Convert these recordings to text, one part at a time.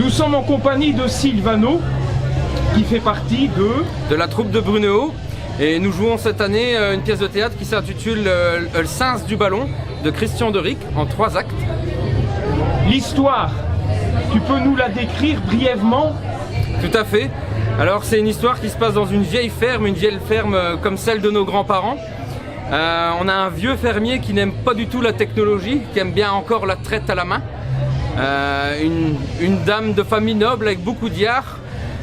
Nous sommes en compagnie de Sylvano, qui fait partie de la troupe de Brunehaut. Et nous jouons cette année une pièce de théâtre qui s'intitule Le Sens du ballon de Christian Deric en 3 actes. L'histoire, tu peux nous la décrire brièvement? Tout à fait. Alors c'est une histoire qui se passe dans une vieille ferme comme celle de nos grands-parents. On a un vieux fermier qui n'aime pas du tout la technologie, qui aime bien encore la traite à la main. Une dame de famille noble avec beaucoup d'art,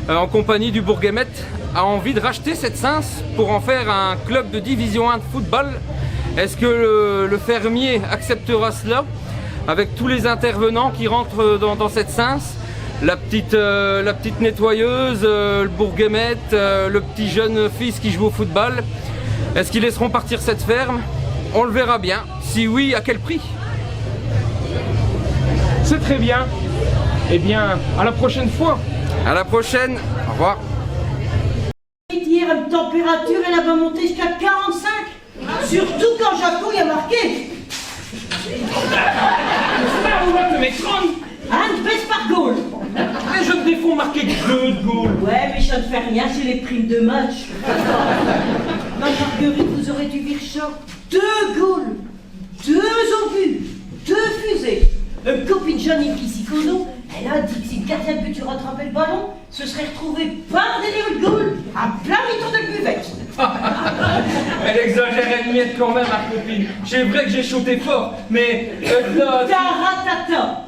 en compagnie du bourgmestre, a envie de racheter cette Sens pour en faire un club de division 1 de football. Est-ce que le fermier acceptera cela avec tous les intervenants qui rentrent dans cette Sens? La petite nettoyeuse, le bourgmestre, le petit jeune fils qui joue au football. Est-ce qu'ils laisseront partir cette ferme? On le verra bien. Si oui, à quel prix? C'est très bien. Eh bien, à la prochaine fois. À la prochaine. Au revoir. Hier, une température, elle va monter jusqu'à 45. Surtout quand Jaco y a marqué. Anne baisse par goal. Les jeunes défauts marqués 2 goals. Ouais, mais ça ne fait rien, c'est les primes de match. Ma Marguerite, vous aurez dû vire choc. 2 goals, 2 obus, 2 fusées. Une copine Johnny Kissikono, elle a dit que si le gardien de but rattrapait le ballon, ce serait retrouvé par des goals à plein milieu de buvette. Elle exagère une miette quand même, ma copine. C'est vrai que j'ai sauté fort, mais... Taratata.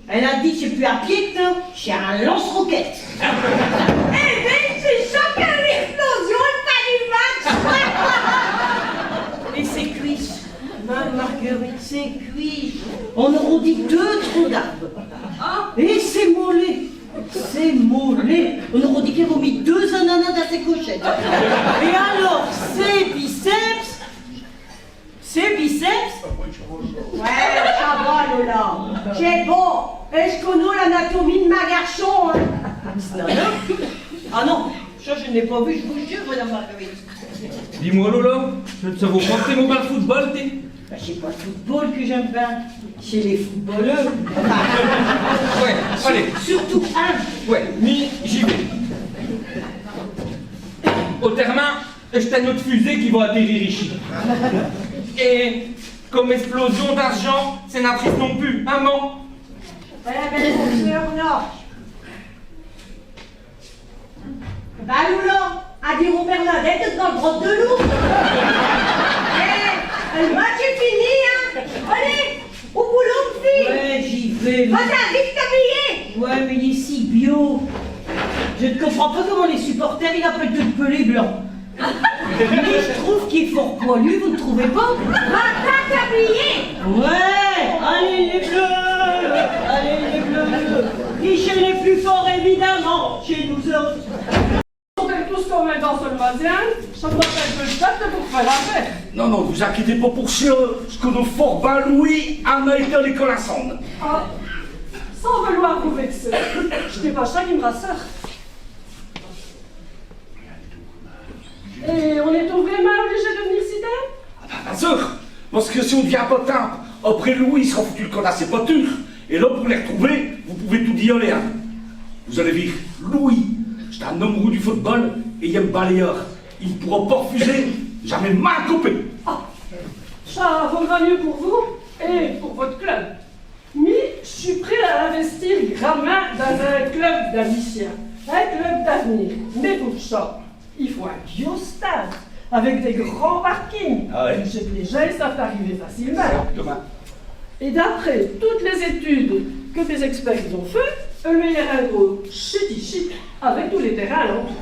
Elle a dit que c'est plus à pied que c'est un lance-roquette. Eh bien, c'est chacun l'explosion, pas du match. Et c'est cuit. Ma Marguerite, c'est cuit. On aurait dit 2 troncs d'arbres. Et c'est mollet. C'est mollet. On aurait dit qu'il avait mis 2 ananas dans ses cochettes. Et alors, c'est biceps. C'est biceps? Ouais, ça va, Lola. C'est bon. Et je connais l'anatomie de ma garçon. Hein. Ah non, ça je n'ai pas vu, je vous jure, madame Marguerite. Dis-moi, Lola, ça vaut pas que t'aimes pas le football, t'es? Bah, c'est pas le football que j'aime bien, c'est les footballeurs. Ouais, allez. Surtout un. Ouais, j'y vais. Au terrain, je t'ai une autre fusée qui va atterrir ici. Et comme explosion d'argent, c'est n'a triste non plus, hein, bon? Ben, sœur, non. Bah, Lola, a dit Robert Ladette dans le grotte de loup. Le match est fini, hein. Allez, au boulot, fille. Ouais, j'y vais. Vas-y, vite t'habiller. Ouais, mais il est si bio. Je ne comprends pas comment les supporters, ils appellent tout le pelé blanc. Mais je trouve qu'il est fort poilu, vous ne trouvez pas? Va t'habiller. Ouais, allez les bleus. Allez les bleus. Et chez les plus forts, évidemment, chez nous autres. On est tous comme dans ce magasin, ça doit être le stade pour faire la fête. Non, non, vous inquiétez pas pour ça. Ce que nos forts ben Louis en a été à l'école à Sande. Ah, sans vouloir vous vexer, je n'ai pas ça qui me rassure. Et on est vraiment obligé de venir ici tard? Ah bah, bien sûr, parce que si on devient potin, après Louis sera foutu le col à ses potures. Et là, pour les retrouver, vous pouvez tout y aller. Hein. Vous allez dire, Louis, c'est un homme roux du football et il aime balayeur. Il ne pourra pas refuser, jamais mal coupé. Ah, ça vaudra mieux pour vous et pour votre club. Mais je suis prêt à investir grandement dans un club d'amiciens, un club d'avenir. Mais pour ça, il faut un vieux stade avec des grands parkings. Ah ouais. Chez les gens, ils savent arriver facilement. Demain. Et d'après toutes les études que des experts ont fait, le meilleur agro, c'est ici, avec tous les terrains alentour.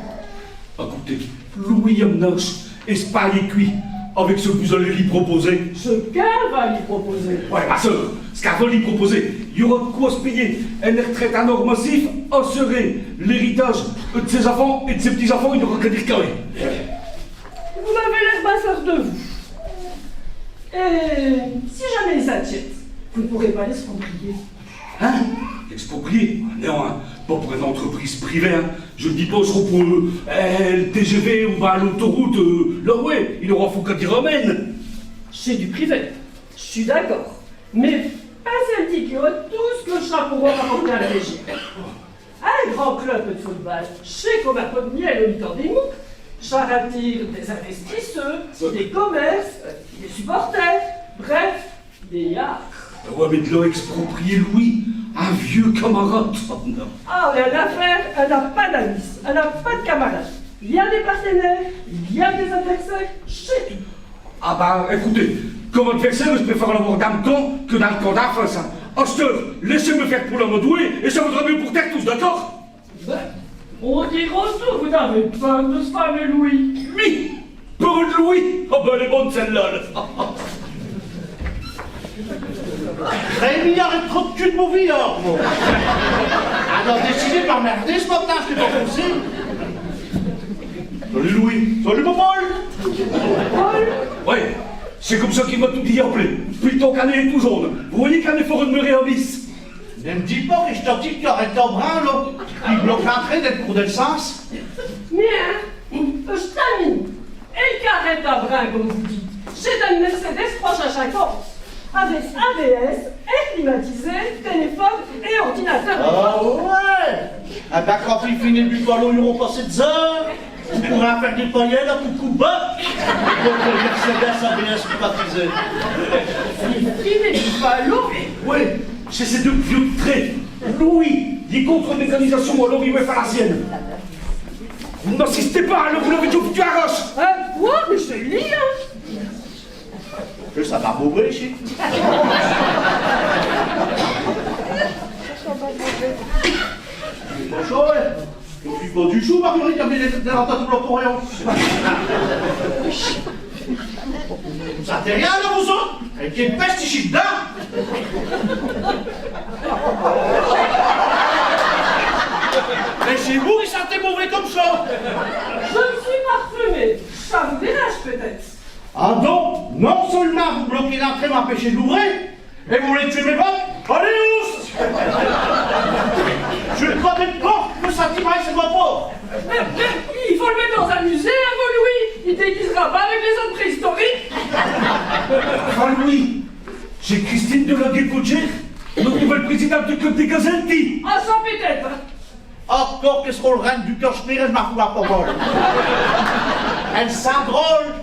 Écoutez, Louis Amnoche, Espagne et cuit, avec ce que vous allez lui proposer. Ce qu'elle va lui proposer. Ouais, ma soeur, ce qu'elle va lui proposer, il y aura de quoi se payer. Une retraite à or massif assurer l'héritage de ses enfants et de ses petits-enfants, il n'aura qu'à dire carré. Vous m'avez l'air basseur de vous. Et si jamais ils s'inquiètent, vous ne pourrez pas l'exproprier. Hein? Exproprié? Non, hein, pas pour une entreprise privée, hein. Je ne dis pas, seront pour le TGV ou bah, l'autoroute, là ouais, il aura faut qu'à dire amène. C'est du privé, je suis d'accord. Mais pas un ticket, tout ce que ça pourra rapporter à la régie. Un grand club de football, chez comme un pot de miel au mi-temps des mouques, ça attire des investisseurs, des commerces, des supporters, bref, des yards. Ouais, mais de l'ont exproprié Louis, un vieux camarade. Oh, non. Ah, mais l'affaire, elle n'a pas d'amis, elle n'a pas de camarades. Il y a des partenaires, il y a des adversaires, c'est tout. Ah bah, écoutez, comme adversaire, je préfère l'avoir dans le camp que dans le camp d'affaires, ça. Osteur, laissez-me faire pour l'homme doué, et ça vaudra mieux pour terre tous, d'accord? Ben, on dira tout, vous n'avez pas de ce fameux Louis. Oui, pour une Louis. Oh bah, elle est bonne celle-là. Rémi, arrête trop de cul de mauvais or, moi. Alors, décidez de m'emmerder ce matin, je t'ai pas possible. Salut Louis. Salut mon Paul. Ouais, c'est comme ça qu'il m'a tout dit en plaît. Puis ton canet est tout jaune. Vous voyez qu'un effort de me réhabisse. Ne me dis pas que je t'en dis que tu arrêtes ton bras, là. Il bloque l'entrée d'être pour le sens. Bien, je t'amène. Et le carré à brin, comme vous dites, c'est un Mercedes 350. Avec ABS, air climatisé, téléphone et ordinateur. Ah ouais. Ah ben, quand il finit le buffalo, ils auront passé 10 heures. Vous pourrez en faire des paillettes à coucou bas. Donc, le Mercedes ABS privatisé. Il est du ballon. Oui, c'est ces deux vieux traits. Louis, il est contre la mécanisation, alors il veut faire la sienne. Vous n'insistez pas, alors vous l'avez dit au foutu à gauche. Quoi? Mais c'est lié, hein. Ça va mourir ici. Bonjour, je suis pas du chou, Marguerite, comme il est dans tout le pour rien. Vous sentez rien, là, vous autres? Avec qui peste ici dedans? Mais c'est vous qui sentez mauvais comme ça? Je me suis parfumé. Ça vous dérange peut-être. Ah donc, non seulement vous bloquez l'entrée, m'empêchez de l'ouvrir, et vous voulez tuer mes votes? Allez, oust! Je ne crois même pas que le sentiment c'est moi pas. Il faut le mettre dans un musée, hein, mon Louis. Il déguisera pas avec les hommes préhistoriques. Enfin Louis, c'est Christine de la Guépaudière, notre nouvelle présidente du club des Gazelti. Ah, ça peut-être. Encore qu'est-ce qu'on le règne du Cachemire et je m'en fous la parole. Elle sent drôle.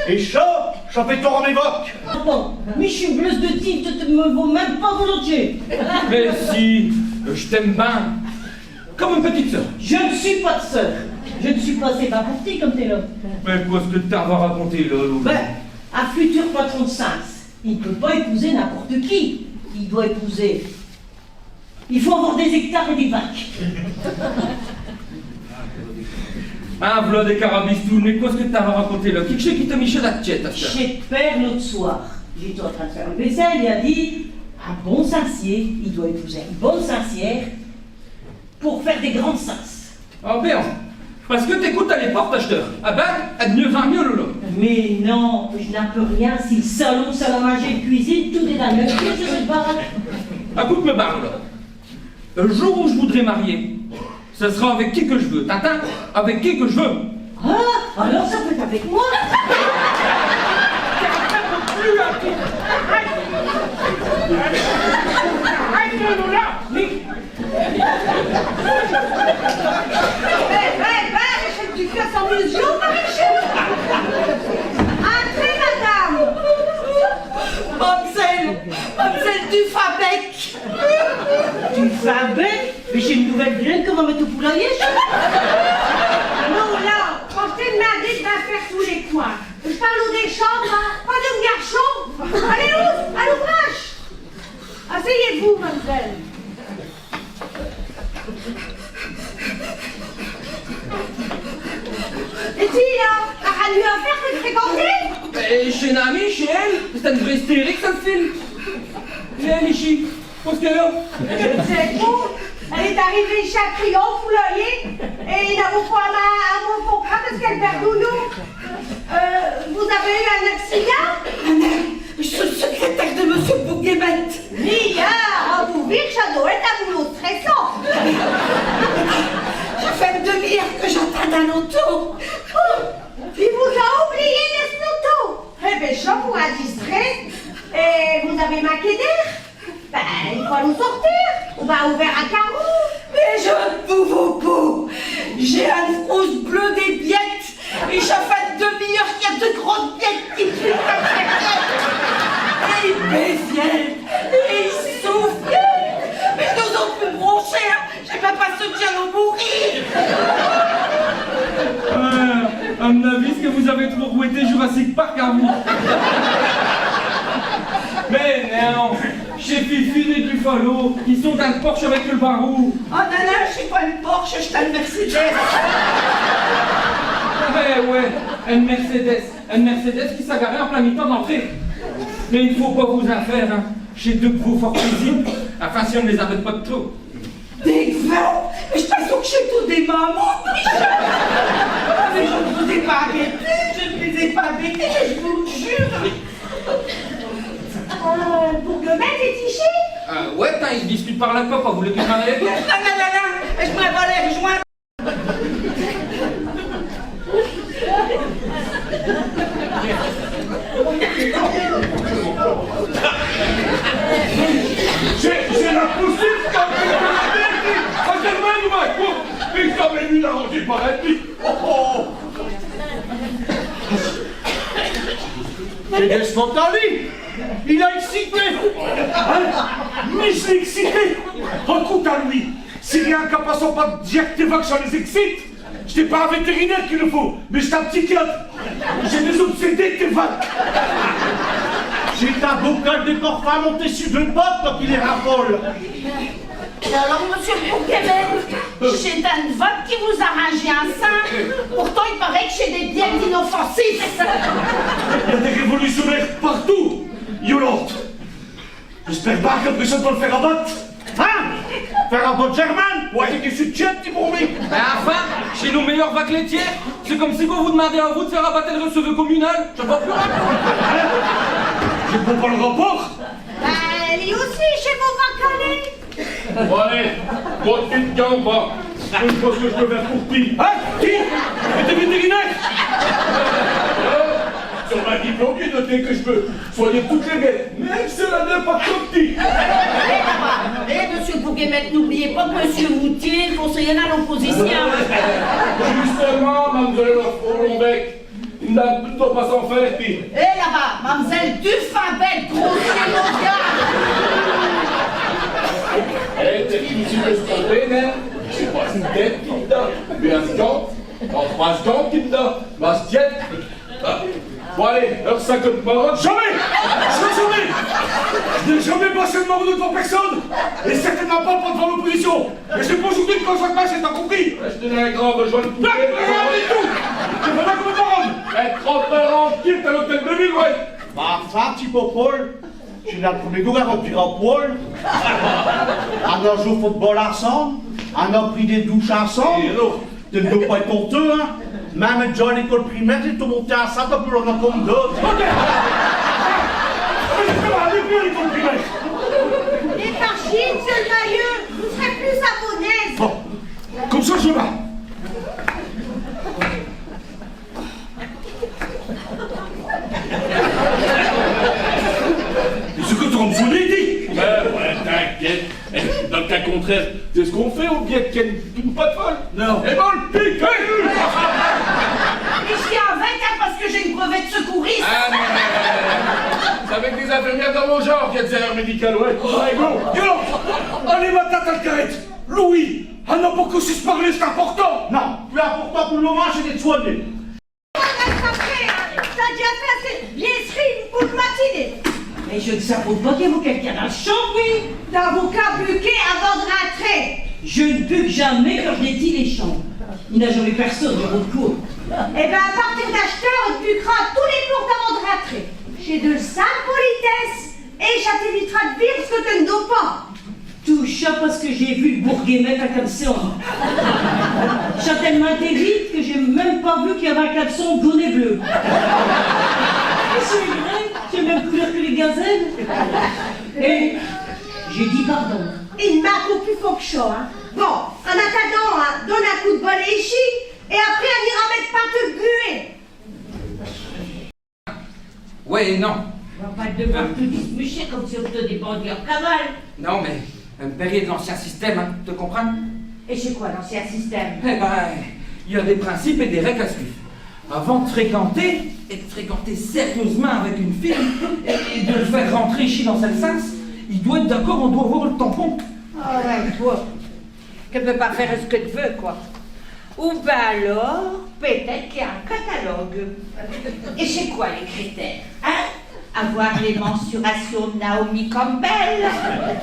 Et ça fait ton m'évoque. Bon, mais je suis bleuse de type, tu ne me vaut même pas volontiers. Mais si, je t'aime bien. Comme une petite sœur. Je ne suis pas de sœur. Je ne suis pas assez partie comme t'es là. Mais qu'est-ce que t'as à raconter là, Louis? Ben, un futur patron de Sens, il ne peut pas épouser n'importe qui. Il doit épouser. Il faut avoir des hectares et des vaches. Ah, v'là des carabistounes, mais qu'est-ce que t'as à raconter là? Qui c'est qui t'a mis chez la tête à ça? Chez Père l'autre soir, j'étais en train de faire le vaisselle, il a dit un bon sincier, il doit épouser une bonne sincière pour faire des grands sens. Ah bien, parce que t'écoutes à l'époque, acheteur. Ah ben, elle ne va mieux, là. Mais non, je n'en peux rien si le salon, salle à manger, cuisine, tout est dans le pied sur cette baraque. Écoute me barre là. Le jour où je voudrais marier, ce sera avec qui que je veux. Tintin, avec qui que je veux. Ah, alors ça peut être avec moi. Du cœur sans illusion, Marie-Chou. Entrez, madame. Mamselle du Fabec. Tu fais bec, mais j'ai une nouvelle graine qu'on va mettre au poulailler. Non, là, portez de ma dite va faire tous les coins. Je parle des chambres, hein, pas de garçons. Allez, à l'ouvrage. Asseyez-vous, mademoiselle. Et tu, là, t'as mieux à faire que de fréquenter? Et chez Nami, chez elle, c'est une vraie hystérique, ça le film. Et elle, ici, qu'est-ce qu'elle a? Je ne sais pas. Elle est arrivée chez Triomphe, vous l'oeillez, et il n'a pas à mon contrat parce qu'elle perd doudou. Vous avez eu un accident? Je suis le secrétaire de Monsieur Bourguemet. Mia, vous vire, ça doit être un boulot stressant. Ça fait une demi-heure que j'attends un auto. Puis vous a oublié d'être l'auto. Eh bien, ça pour un distrait. Et vous avez manqué d'air? Ben, il faut nous sortir. On va ouvrir un carreau. Mais je pour vos peaux. J'ai un frousse bleu des biettes. Et ça fait 2 heures qu'il y a de grosses biettes qui fuient comme ça. Et ils béviennent. Et ils souffrent. Mais nous ont pu broncher. Hein. J'ai même pas soutien à mourir. À mon avis, ce que vous avez trop rouetté Jurassic Park à vous. Mais non, chez Fifi et Buffalo, ils sont dans le Porsche avec le barou. Oh non, non, je suis pas une Porsche, je suis une Mercedes. Ouais, une Mercedes qui s'agarait en plein mi-temps d'entrée. Mais il faut pas vous en faire, hein. Chez deux de vos forts cuisines, enfin si on ne les arrête pas de trop. Des vents. Mais je t'assure que j'ai tout des mamans, mais je ne vous ai pas embêtés, je ne les ai pas embêtés, je vous le jure. Bourguemette est ici? Ouais, ils discutent par la coque, vous voulez que je m'en aille? Non, je m'en vais les rejoindre. C'est la poussière quand même. Mais quand même une arrangée par un pic. C'est des spontanés. Il a excité. Hein? Mais je l'ai excité. Écoute à lui. Si rien qu'en passant pas de dire que tes vagues, ça les excite. Je n'ai pas un vétérinaire qu'il le faut, mais je suis un psychiatre. J'ai des obsédés de tes vagues. J'ai un bocal de parfum monté sur 2 bottes quand il les raffole. Et alors, monsieur Bourguemette, j'ai une vote qui vous arrange un sein. Pourtant, il paraît que j'ai des biens inoffensifs. Il y a des révolutionnaires partout, Yolande. J'espère pas qu'après ça, on doit le faire abattre. Hein? Faire un bon Germain? Ouais, c'est que tu tiens, petit bourmi. Mais enfin, chez nos meilleurs vagues laitières, c'est comme si vous demandez à vous de faire abattre le receveur communal. Je vois plus rien. Je ne comprends pas le rapport. Lui aussi, chez vos vacalés. Bon, allez, votre petite gamme, va. Je pense que je peux faire pour qui? Hein? Qui? Mais t'es vétérinaire? Sur ma diplôme, il est noté que je peux soigner toutes les bêtes, même si elle n'a pas de petit. Eh, monsieur Bourguemette, n'oubliez pas que monsieur Moutier est conseiller à l'opposition. Justement, mademoiselle Rolombec, il n'a plutôt pas s'en faire, puis... Eh, là-bas, mademoiselle Dufabel, grossier mondial. Eh, t'es ici de se tromper, hein? C'est pas une tête qui me donne, mais un second, dans 3 secondes qui me donne, ma stiette. Bon allez, heure 50 paroles. Jamais! Jamais! Je n'ai jamais passé le moment devant personne! Et certainement pas devant l'opposition! Et c'est pas aujourd'hui que quand je match, t'as compris? Je te un grand besoin de pousser. Non, rien du tout! C'est pas là comme parole! Être 30 heures en quitte à l'hôtel de ville, ouais! Bah, ça, petit Popol, j'ai dans le premier tour à remplir un poil. On a joué au football ensemble, on a pris des douches ensemble. Tu ne dois pas être honteux, hein? Même déjà à l'école primaire, j'ai tout monté ensemble, t'as plus le compte d'autres. Allez, viens à l'école primaire! Et par Chine, monsieur le Mailleux, vous serez plus à vos aises. Bon, comme ça, je vais. Ce que tu en fous, dit. Ouais, t'inquiète. Dans le cas contraire, c'est ce qu'on fait au biais de une patte folle. Non. Et bon, le pique. Et je suis en 24 parce que j'ai une brevet de secouriste. Ah, mais c'est avec des infirmières dans mon genre qu'il y a des erreurs médicales, ouais. Allez, go. Yolande, allez, ma tante Alcarette. Louis, on n'a pas que se parler, c'est important. Non, plus important pour le moment, c'est d'être soigné. On reste après, hein. T'as déjà fait assez de biaiserie pour le matinée. Mais je ne savais pas qu'il y avait quelqu'un dans le champ, oui. Dans vos cas buqués avant de rentrer. Je ne buque jamais quand je nettoie les champs. Il n'y a jamais personne dans votre cour. Eh bien, à partir d'acheteur, on te buquera tous les jours avant de rentrer. J'ai de sales politesses et ça t'évitera de vivre ce que tu ne dois pas. Tout ça parce que j'ai vu le Bourguemette à caleçon. Ça a tellement été vite que j'ai même pas vu qu'il y avait un caleçon jaune et bleu. C'est vrai, c'est même couleur que les gazelles. Et j'ai dit pardon. Il m'a plus fort que ça, hein. Bon, en attendant, hein, donne un coup de bol ici et après on ira mettre pas te buer. Ouais et non. On va pas devoir tout dismucher comme si on te dépendait en cavale. Non, mais un périer de l'ancien système, hein, tu comprends? Et c'est quoi l'ancien système? Eh ben, il y a des principes et des règles à suivre. Avant de fréquenter, et de fréquenter sérieusement avec une fille, et de le faire rentrer ici dans cette sens, il doit être d'accord, on doit avoir le tampon. Ah ouais, toi, tu peux pas faire ce que tu veux, quoi. Ou ben alors, peut-être qu'il y a un catalogue. Et c'est quoi les critères, hein? Avoir les mensurations de Naomi Campbell,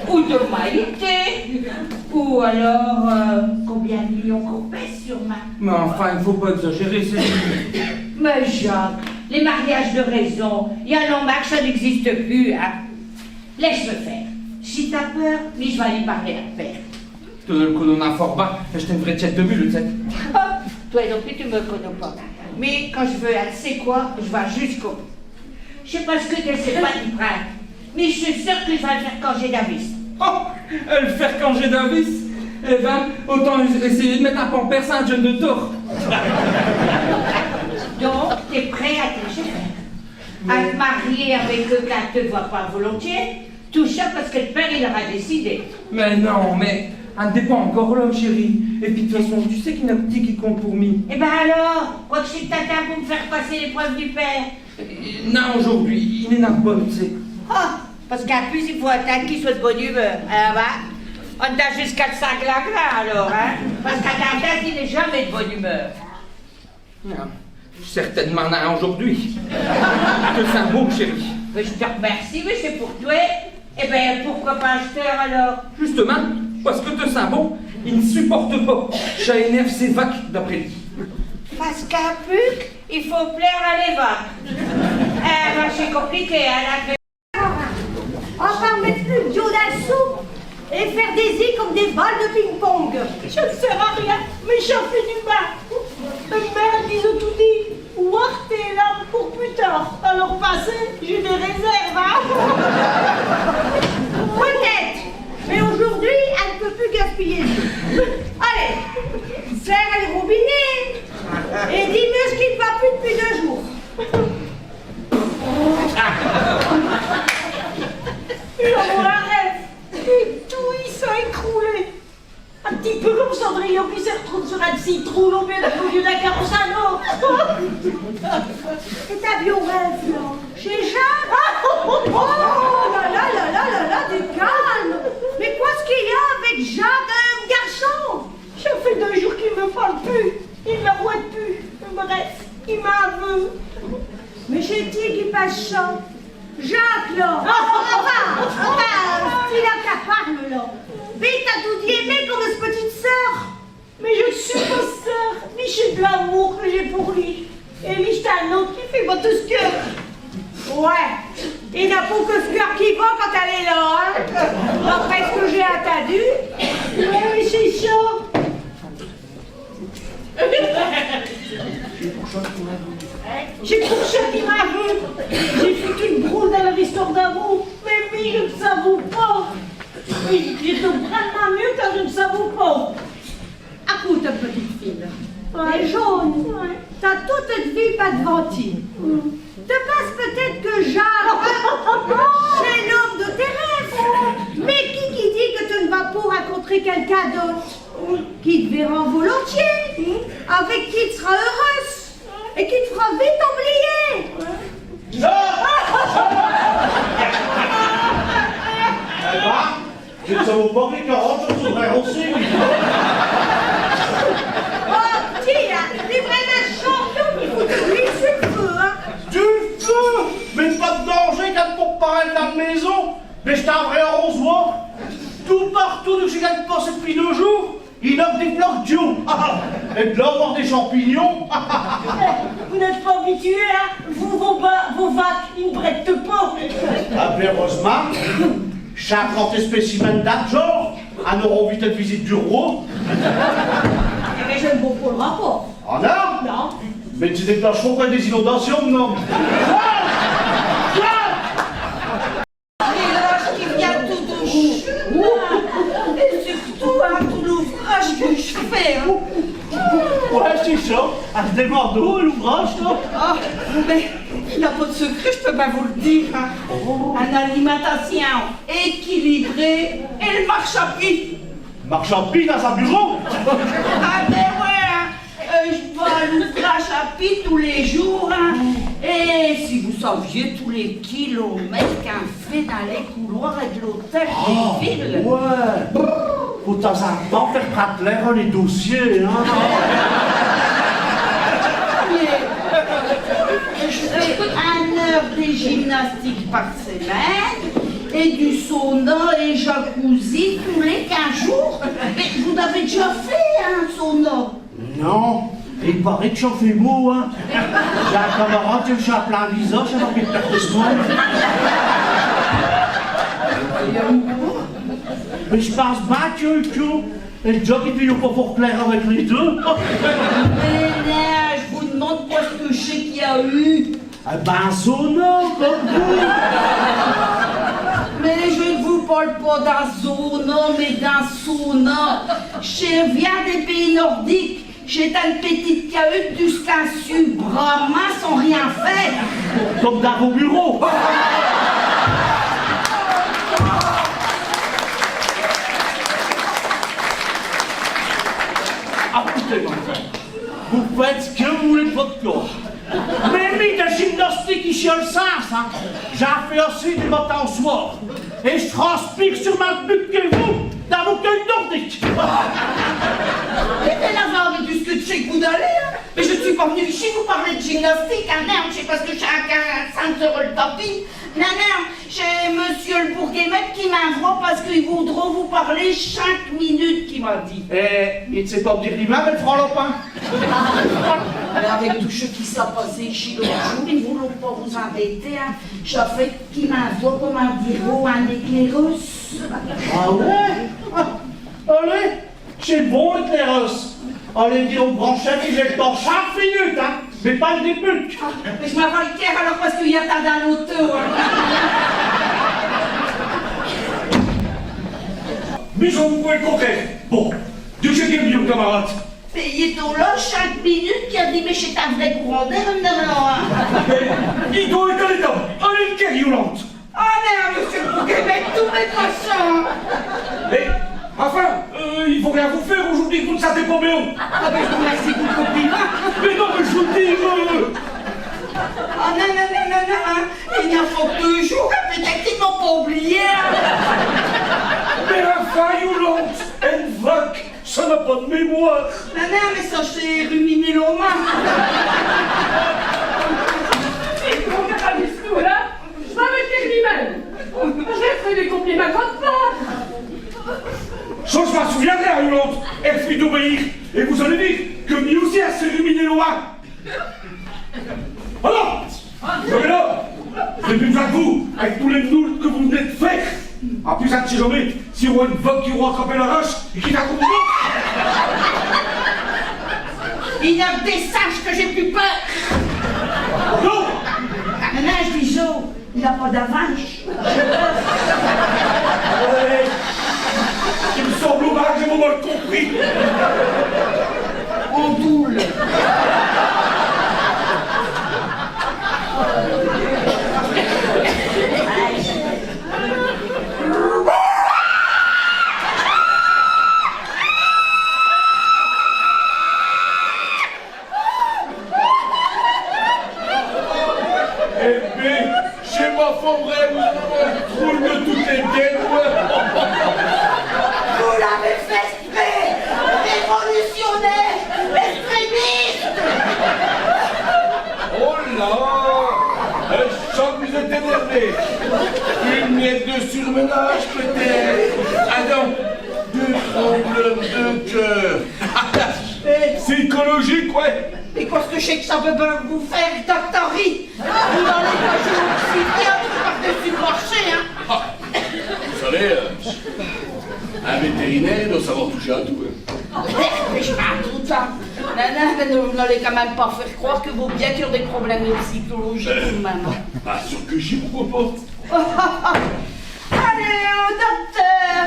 ou de Maïté, ou alors combien de millions qu'on pèse sur ma... Mais enfin, il ne faut pas exagérer, c'est... Mais Jacques, les mariages de raison, il y a un an que ça n'existe plus, hein. Laisse-le faire. Si t'as peur, mais je vais aller parler à père. Tu le connais fort bas, je t'aimerais tête de bulle, tu sais. Oh, toi non plus, tu me connais pas. Mais quand je veux, tu sais quoi, je vais jusqu'au bout. Je sais pas ce que tu sais pas du prince, mais je suis sûre que je vais le faire quand j'ai Davis. Oh, le faire quand j'ai Davis. Eh ben, autant essayer de mettre un pampers à un jeune de tort. Donc, t'es prêt à te faire? À te marier avec quelqu'un qui te voit pas volontiers? Tout ça parce que le père, il aura décidé. Mais non, mais on dépend encore là, chérie. Et puis de toute façon, tu sais qu'il y en a petit qui compte pour moi. Eh ben alors, quoi que je suis tata pour me faire passer l'épreuve du père? Non, aujourd'hui, il n'est pas bon, tu sais. Ah, parce qu'en plus, il faut attendre qu'il soit de bonne humeur. Alors, va, on t'a jusqu'à le 5 là, alors, hein? Parce qu'à ta tête, il n'est jamais de bonne humeur. Non, certainement non, aujourd'hui. Que c'est un bon, chérie. Mais je te remercie, mais c'est pour toi. Eh ben, pourquoi pas acheteur, alors? Justement, parce que te sens bon, il ne supporte pas. Ça énerve ses vagues d'après lui. Parce qu'à Puc, il faut plaire à l'évêque. Eh ben, c'est compliqué, hein, la... Enfin, mettre plus de Joe dans la soupe et faire des i comme des balles de ping-pong. Je ne sers à rien, mais j'en fais du mal. Ma mère disait tout dit. Voir tes lames pour plus tard. Alors passez, j'ai des réserves, hein. Peut-être, mais aujourd'hui, elle ne peut plus gaspiller. Allez, serre le robinet et dis-moi ce qui ne va plus depuis 2 jours. Il en a un rêve. Et tout, il s'est écroulé. Un petit peu comme Cendrillon qui se retrouve sur un petit trou au milieu d'un carrosse à l'eau. Et ta bio rêve, là? Chez Jacques? Oh là là là là là là, du calme. Mais qu'est-ce qu'il y a avec Jacques, un garçon? Ça fait 2 jours qu'il me parle plus. Il ne me voit plus. Bref, il m'a aveu. Mais j'ai dit qu'il passe ça. Jacques, là. Enfin, c'est là qu'elle parle, là. Mais t'as tout dit aimé comme une petite sœur. Mais je ne suis pas sœur, mais j'ai de l'amour que j'ai pour lui. Et lui, c'est un autre qui fait pas tout ce cœur. Ouais, il n'a pas que ce cœur qui va quand elle est là, hein. Après ce que j'ai entendu. Oui, c'est ça. J'ai pour ça qui m'a vu. J'ai foutu une broule dans leur histoire d'amour. Mais oui, je ne savoure pas. Oui, je te prends mieux quand je ne savoure pas. Écoute, petite fille. Ouais. Les jaunes, Ouais. t'as toute ta vie pas de ventile. Te passe peut-être que Jacques, c'est l'homme de tes rêves. Mais qui dit que tu ne vas pas rencontrer quelqu'un d'autre qui te verra volontiers, avec qui tu seras heureuse et qui te fera vite oublier. Eh ben, je ne savais pas que les carottes, je saurais aussi. Oh, tiens, t'es vraiment champion, il faut te glisser le feu, hein. Du feu! Mais pas de danger quand pour paraître dans la maison. Mais je t'enverrai un rosoir. Tout partout où je gagne passer depuis 2 jours, il offre des fleurs Dieu. Et de là, voir des champignons. Vous n'êtes pas habitués, hein? Vous, vos vagues, ils ne prêtent pas. Appelez heureusement, chaque 30 spécimens d'argent, en auront vite une visite du roi. Mais je ne vous parlerai pas. Ah non? Non. Mais tu déclenches pas des inondations, non? Et là, qui vient tout de chute. Et surtout, hein, tout l'ouvrage que je fais. Hein. Ouais, c'est ça. Elle se demande où l'ouvrage, toi? Ah, mais il n'y a pas de secret, je peux pas vous le dire. Hein. Une alimentation équilibrée et le marche à pied. Marche en pile dans un bureau. Ah ben ouais, hein. Je vais à l'ouvrage à pied tous les jours. Hein. Et si vous saviez tous les kilomètres qu'un fait dans les couloirs de l'hôtel des villes. Ouais. Faut de temps en temps faire clair les dossiers. Hein. Je fais 1 heure de gymnastique par semaine et du sauna et jacuzzi tous les 15 jours. Mais vous avez déjà fait un sauna? Non. Il paraît que j'en fais beau, hein. J'ai un camarade qui me fait un plein visage alors qu'il perd de soin. Mais je pense pas que le job il fait pas fort clair avec les deux. Mais là, je vous demande quoi ce que je sais qu'il y a eu. Ben sauna, comme vous. Mais je ne vous parle pas d'un sauna, mais d'un sauna. Je viens des pays nordiques. J'étais une petite cahute jusqu'à bras main sans rien faire. Comme dans vos bureaux. Écoutez, vous faites ce que vous voulez de votre corps. Mais mis de gymnastique ici au sens, hein. J'en fais aussi du matin au soir. Et je transpire sur ma butte que vous, dans vos cueils nordiques. Mais là, mais puisque tu sais que vous allez, hein. Mais je ne suis pas venue ici vous parler de gymnastique, hein, non, c'est parce que j'ai un 45 € le tapis. Non, j'ai monsieur le bourguemette qui m'envoie parce qu'il voudra vous parler 5 minutes, qu'il m'a dit. Il ne sait pas me dire lui-même, le franc lopin. Mais avec tout ce qui s'est passé ici l'autre jour, ils ne voulont pas vous embêter, hein. J'ai fait qu'il m'envoie comme un bureau, un éclairus. Ah ouais? Allez, c'est bon l'éclaireuse. Allez dire au grand chef qu'il est le temps chaque minute, hein. Mais pas le début. Mais je m'avale le cœur alors parce qu'il y a ta dans l'auto. Mais on vous pouvez le contraire. Bon, Dieu sait qu'il est mieux, camarade. Payez ton loge 5 minutes qui a dit mais c'est un vrai courant d'air, non. Il doit être à l'état. Allez, le cœur violente. Oh non, monsieur le Québec, tous mes passants. Mais, enfin, il faut rien vous faire aujourd'hui, vous ne savez pas bien. Ah ben je vous remercie pour le compliment. Mais non, mais je vous le dis, Oh non, hein. Il y a faut 2 jours, peut-être qu'ils m'ont pas oublié. Mais enfin, violente, elle vague, ça n'a pas de mémoire. Non, mais ça c'est ruminer l'homme. Et pour faire un discours là, je vais me dire lui-même. J'ai fait des compliments comme ça. Ça, je m'en souviendrai, violente. Elle fit d'obéir. Et vous allez dire que lui aussi a s'est ruminé loin. Alors, je vais là. J'ai plus besoin de vous, avec tous les nouilles que vous venez de faire. En plus, un de ces jamais, si on voit une vogue qui va attraper la roche et qui t'accompagne. Il y a que des sages que j'ai plus peur. Non. Non, je dis Jo, il n'a pas d'avance. Il me semble au bar, j'ai mal compris. En doule. Eh bien, chez ma femme rêve, on trouve de toutes les guerres. Vous l'avez fait exprès. Révolutionnaire, extrémiste. Oh là, je sens que vous êtes énervé. Une miette de surmenage peut-être. Ah non, 2 problèmes de cœur. Psychologique, ouais. Et qu'est-ce que je sais que ça peut bien vous faire, Doctory? Vous n'allez pas jouer au psychiatre par-dessus le marché, hein? Vous savez, un vétérinaire il doit savoir toucher à tout. Mais je parle tout ça. Mais vous n'allez quand même pas faire croire que vos biens qui ont des problèmes psychologiques vous-même. Pas sûr que j'y crois pas. Allez, docteur!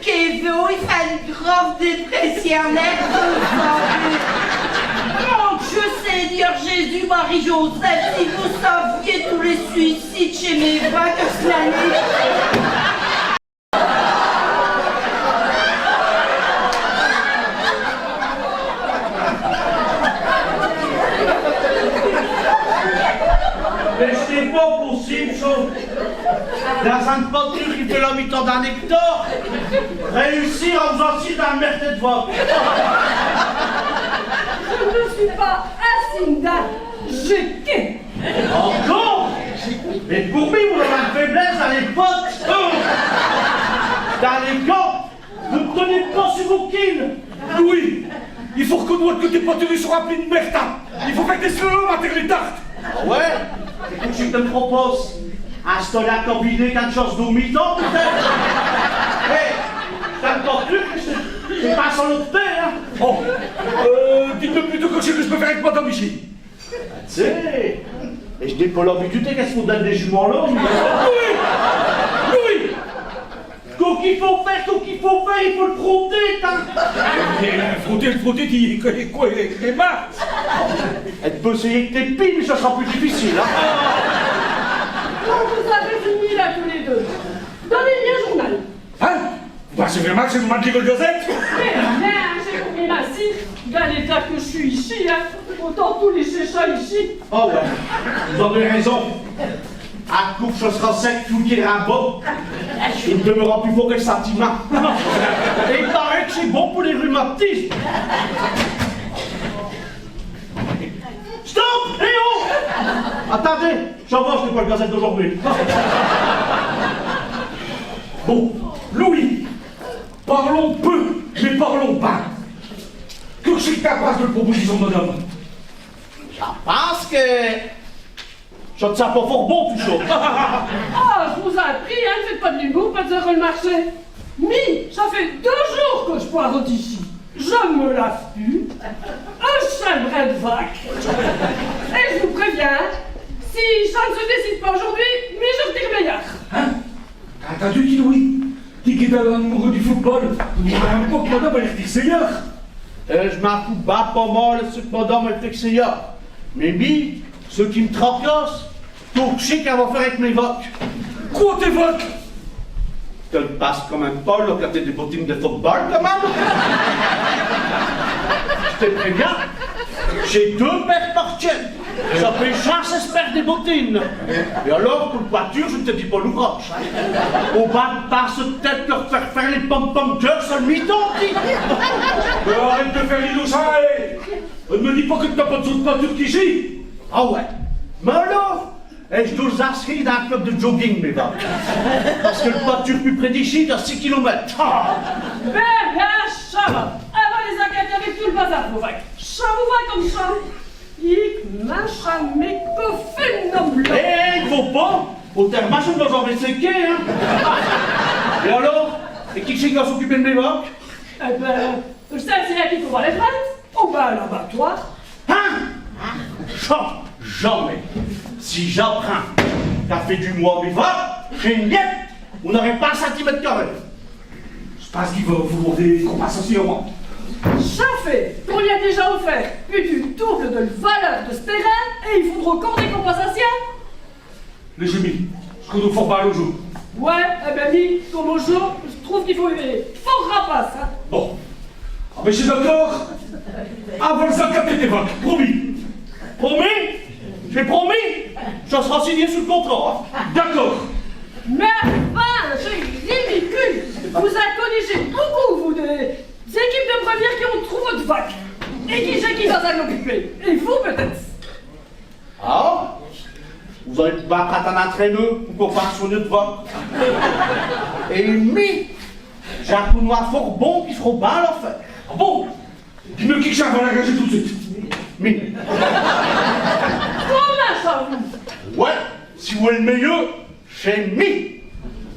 Kevo, il fait une grave dépression nerveuse. Mon Dieu Seigneur Jésus, Marie-Joseph, si vous saviez tous les suicides chez mes vagues l'année. Dans un peinture qui fait la mi-temps d'un hectare, réussir en faisant ci d'un merde de voix. Je ne suis pas Asinda, j'ai quai. Encore? Mais pour lui, vous avez une faiblesse à l'époque. Dans les camps, vous ne tenez pas sur vos kills. Louis, il faut reconnaître que tes poteries sont remplies de merde. Il faut faire des slaloms à terre les tartes. Ah ouais? Écoute, je te propose. Installer un combiné quelque chose d'au mi-temps, peut-être? Hé, t'as pas plus que c'est pas sans l'autre hein? Oh, dites-le plutôt que je sais que je peux faire avec madame ici. Tu sais, et je n'ai pas l'habitude, qu'est-ce qu'on donne des jumeaux là? Louis! Louis! Qu'est-ce qu'il faut faire, il faut le frotter, Le frotter, dis quoi, les mains? Elle peut essayer que tes piles, mais ça sera plus difficile, hein? Quand vous avez fini là tous les deux, donnez-lui un journal. Hein? Bah c'est vraiment que c'est le match de Gazette? Mais rien, j'ai compris ainsi, dans l'état que je suis ici, hein, autant tous les chéchats ici. Oh ouais, vous avez raison. À coupe, ce sera sec, tout qui est un bon. Il ne demeurera plus fort que le sentiment. Et il paraît que c'est bon pour les rhumatismes. Stop! Eh oh! Attendez, j'en vois, je n'ai pas le gazette d'aujourd'hui. Bon, Louis, parlons peu, mais parlons pas. Que c'est capable de proposition de madame? Je pense que... je ne sais pas fort bon, tout ça. Ah, je vous ai appris, hein, ne faites pas de l'humour, pas de zéro le marché. Mais, ça fait 2 jours que je poireaute ici. Je me lave plus, un chambret de vac. Et je vous préviens, si ça ne se décide pas aujourd'hui, mais je retire meilleur. Hein? T'as entendu, dit Louis? T'es qui est un amoureux du football? Il y a un peu que madame elle est seigneur. Je m'en fous pas mal de ce que madame elle fait que c'est là. Mais mi, ce qui me tracasse, tout je sais qu'elle va faire avec mes vocs. Quoi t'évoques? Tu le passes quand même pas, là, quand t'as des bottines de football, quand même. Je te préviens, j'ai 2 paires par tienne. Ça fait chance paires des bottines. Et alors, pour le voiture, je ne te dis pas l'ouvrage. On va passe peut-être leur faire les pom-pom cœurs sur le mi-temps, Arrête de faire l'innocent, ne me dis pas que t'as pas de peinture qui gît. Ah ouais. Mais alors, je dois inscrire dans un club de jogging, mes gars. Parce que le voiture plus près d'ici, à 6 km. Ben bien, ça va. Avant les enquêtes avec tout le bazar, vous vagues. Ça vous va comme ça. Ik machin mais que phénomène. Eh, il faut pas. Au terme, machin doit j'en vais séquer, hein. Et alors, et qui c'est qui va s'occuper de mes vocs? Eh ben, je sais c'est là qu'il faut voir les fêtes. Oh ben, à l'abattoir. Hein? Jamais. Si j'apprends qu'a fait du mois mes vocs, j'ai une miette. On n'aurait pas un centimètre carré. Je pense qu'il va vous demander une compensation. Ça fait qu'on y a déjà offert plus du double de valeur de ce terrain et il faudra encore des compensations. Les gémis, je connais fort mal au jour. Ouais, eh ben oui, comme au jour, je trouve qu'il faut fort rapace, hein. Bon. Ah mais je suis d'accord. Avant le 54 t'évoques, promis. Promis? J'ai promis? Ça sera signé sous le contrat, hein. D'accord. Mais enfin, c'est ridicule. Vous connaissez beaucoup, vous, des équipes de première qui ont trouvé votre vac. Et qui sait qui va s'en occuper? Et vous, peut-être? Ah? Vous allez pas prendre un entraîneur pour qu'on fasse son de voc. Et mi, j'ai un coup noir fort bon qui seront pas à leur faire. Ah bon? Dis-moi qui va l'engager tout de suite. Mi. Comment ça, vous? Ouais, si vous voulez le meilleur, chez mi.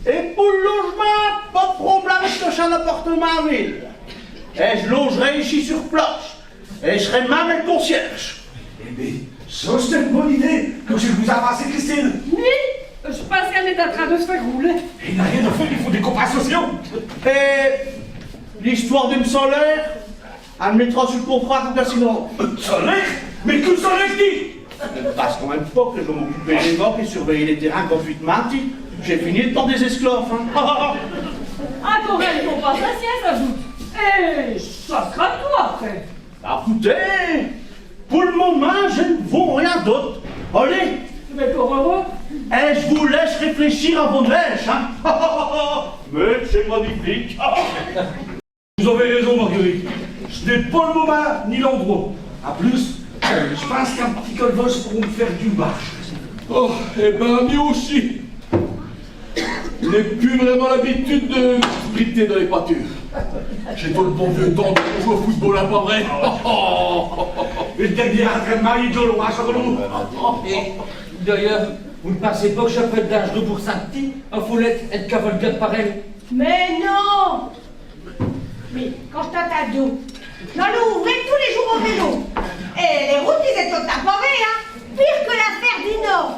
Et pour le logement, pas de problème, je cherche un appartement en ville. Et je logerai ici sur place. Et je serai même le concierge. Eh bien, ça c'est une bonne idée que je vous avance, Christine. Oui, je pense qu'elle est en train de se faire rouler. Il n'a rien à faire, il faut des compensations. Et l'histoire du solaire, elle me mettra sur le contrat comme ça sinon. Solaire? Mais que solaire dit? Parce qu'en même temps que je vais m'occuper des morts et surveiller les terrains gratuitement, j'ai fini le temps des esclaves. Hein. Encore une compensation, s'ajoute. Et ça sera toi, après. Écoutez, pour le moment, je ne vaux rien d'autre. Allez, Mais pour heureux, Eh, je vous laisse réfléchir avant de lèche, hein. Mais c'est magnifique. Vous avez raison, Marguerite. Ce n'est pas le moment ni l'endroit. En plus, je pense qu'un petit colvos pourront me faire du marche. Oh, eh ben, lui aussi. Il n'est plus vraiment l'habitude de spriter dans les pâtures. J'ai tout le bon vieux temps de jouer au football, hein, pas vrai? Et dernier entraînement, il dit le Charlot. Et d'ailleurs, vous ne pensez pas que je peux être dangereux pour Santi, en foulette, être cavalgade pareil? Mais non! Mais quand j'étais ado, j'allais ouvrir tous les jours au vélo. Et les routes, ils étaient toutes appauvries, hein. Pire que l'affaire du Nord.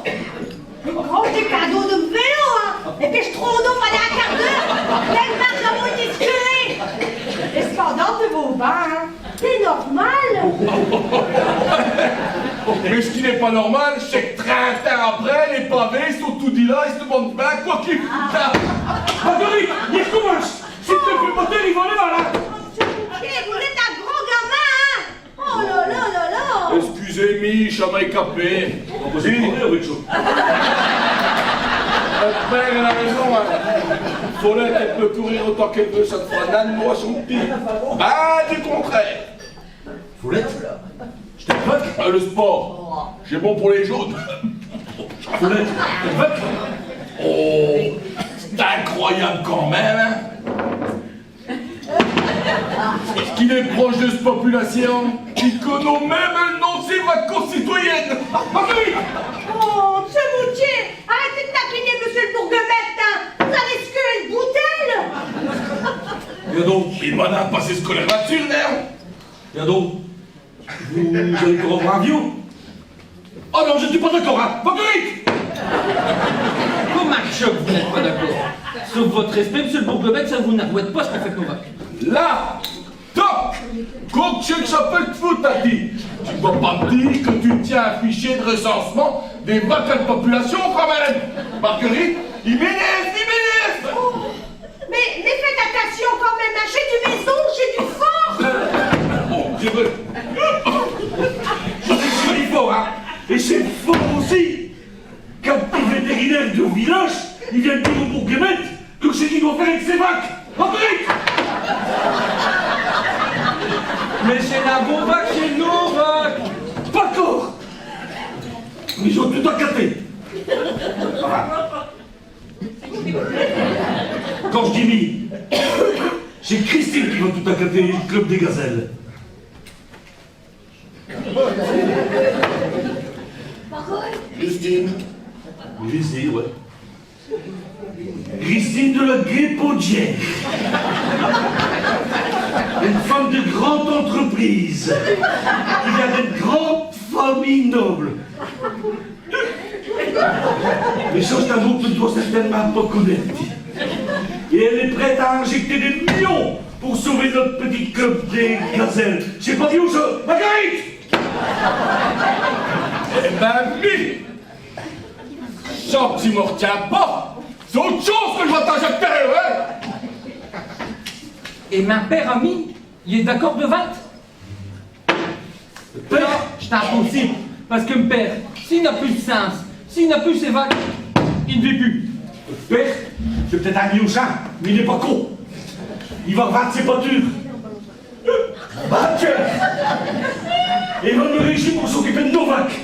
Quand j'ai cadeau de vélo, hein. Et puis je trouve d'eau pendant un quart d'heure. Les marches à moitié tirées. Et cependant, de vos bains, hein. C'est normal. Mais ce qui n'est pas normal, c'est que 30 ans après, les pavés sont tout dit là, ils se demandent bien quoi qu'ils foutent. Marguerite, il recommence. Si tu ne fais pas taire, il va aller malade. Vous êtes un gros gamin, hein. Oh là là là là. Excusez-moi, ça m'a écapé. Vous avez parlé avec ça. Votre père, elle a raison, hein. Follette, elle peut courir autant qu'elle veut, ça ne fera nan moi son petit. Bah, du contraire. Foulette, je t'évoque. Le sport, c'est bon pour les jaunes. Foulette, je t'évoque. Oh, c'est incroyable quand même, hein. Est-ce qu'il est proche de cette population qui connaît même le nom de ses vacances citoyennes? Marguerite. Oh, ce moutier. Arrêtez de taquiner monsieur le bourgmestre, hein. Vous avez ce que une boutelle. Viens donc. Il m'en a passé scolaire là-dessus, non? Viens donc. Vous allez corrompre un vieux. Oh non, je ne suis pas d'accord, hein. Marguerite. Comment choc, vous n'êtes pas d'accord? Sauf votre respect, monsieur le bourgmestre, ça vous n'arrouette pas ce qu'on fait convaincre. Là, top! Quand tu s'appelle de foot, t'as dit. Tu ne vas pas me dire que tu tiens un fichier de recensement des vacances de population quand même. Marguerite, il m'énerve! Mais faites attention quand même, hein. J'ai du maison, j'ai du fort. Bon, je veux. Je sais que c'est fort, hein. Et c'est fort aussi qu'un petit vétérinaire de village, il vient de dire au bourgmestre que c'est qu'il doit faire avec ses vaches. Marguerite. Mais c'est la bonne vague chez nous, vague. Pas encore. Mais ils ont tout à capter. Voilà. Quand je dis mi, c'est Christine qui va tout à capter le club des gazelles. Christine. Christine, ouais. Christine de la Guépaudière. Une femme de grande entreprise qui vient d'une grande famille noble. Mais ça, c'est un mot que tu ne dois certainement pas connaître. Et elle est prête à injecter des millions pour sauver notre petit club des gazelles. J'ai pas dit où ça. Marguerite. Eh ben, oui! Ça, tu me retiens pas! C'est autre chose que je vais t'injecter, ouais! Et ma père ami, il est d'accord de 20? Non, c'est impossible. Parce que mon père, s'il n'a plus de sens, s'il n'a plus ses vagues, il ne vit plus. Père, c'est peut-être un vieux chat, mais il n'est pas con. Il va revendre ses pâtures. Et il va me réussir pour s'occuper de nos vaches.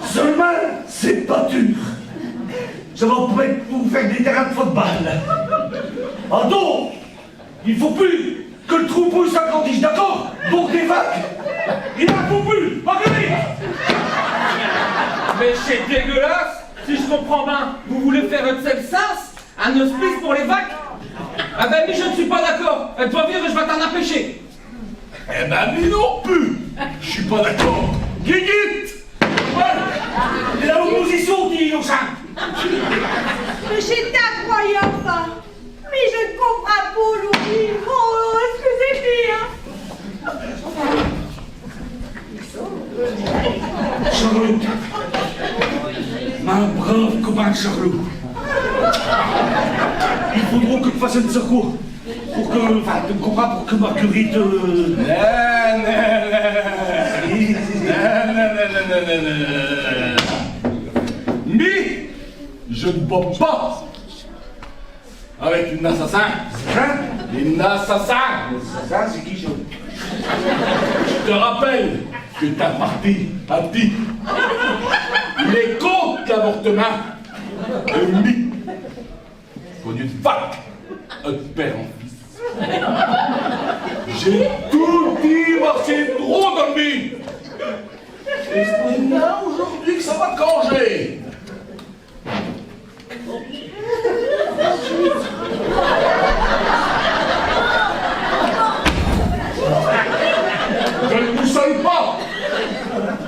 Seulement, ces pâtures, ça va pouvoir être pour faire des terrains de football. Ah donc, il ne faut plus que le troupeau s'agrandisse, d'accord? Donc des vaches, il n'en faut plus. Marguerite. Mais c'est dégueulasse. Si je comprends bien, vous voulez faire un seul sens, un hospice pour les vaques? Ah ben mais je ne suis pas d'accord. Toi viens, je vais t'en empêcher. Eh ben, lui non plus! Je suis pas d'accord! Guiguite! Et la opposition, dit Innocent. Mais c'est incroyable, hein. Mais je ne comprends pas, Louis. Oh, excusez-moi. Charlot. Ma brave copain Charlot. Il faudra que tu fasses un secours. Pour que, enfin, tu me comprends, pour que Marguerite... Mais je ne bois pas avec une assassin. Une assassin. Ça, c'est qui, je... Je te rappelle que ta partie a dit il est contre l'avortement. Oui. Connu de fac, un père en fils. J'ai tout dit, c'est trop dans le mine. Et c'est là aujourd'hui que ça va te canger. Je ne vous salue pas,